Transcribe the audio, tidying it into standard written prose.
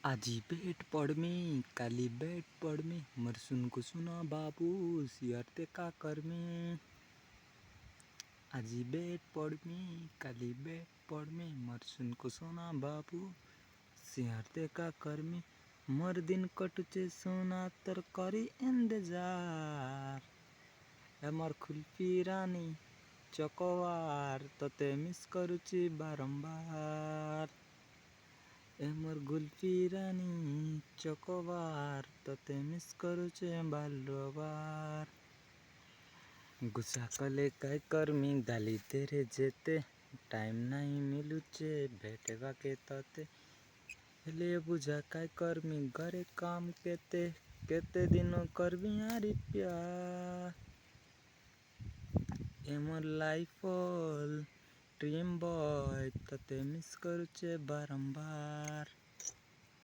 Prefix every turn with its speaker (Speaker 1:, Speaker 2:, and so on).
Speaker 1: ଆଜି ବେଟ୍ ପଡ଼୍ମି କାଲି ବେଟ୍ ପଡ଼୍ମି ମୋର୍ ସୁନ୍କୁ ସୁନ ବାବୁ ସିଆର୍ ଦେଖା କର୍ମି। ଆଜି ବେଟ୍ ପଡ଼୍ମି କାଲି ବେଟ୍ ପଡ଼୍ମି ମୋର୍ ସୁନ୍କୁ ସୁନ ବାବୁ ସିଆର୍ ଦେଖା କର୍ମି। ମୋର୍ ଦିନ୍ କଟୁଛେ ସୁନା ତରକାରୀ ଏନ୍ଦେଜାର ଏ ମୋର୍ ଖୁଲ୍ଫି ରାନୀ ଚକୋବାର୍ ତତେ ମିସ୍ କରୁଛି ବାରମ୍ବାର। ଏ ମୋର୍ ଗୁଲ୍ଫି ରାନୀ ଚକୋବାର୍ ତତେ ମିସ୍ କରୁଛେ ବାରବାର। ଗୁସା କଲେ କାଇ କର୍ମି ଗାଲି ତେରେ ଯେତେ ଟାଇମ୍ ନାହିଁ ମିଲୁଛେ ଭେଟବାକେ ତତେ। ହେଲେ ବୁଝା କାଇ କର୍ମି ଘରେ କାମ୍ କେତେ କେତେ ଦିନ କର୍ମି ଆରି प्यार। ए मोर लाइफल ड्रीम बॉय तते मिस करुछे बारंबार।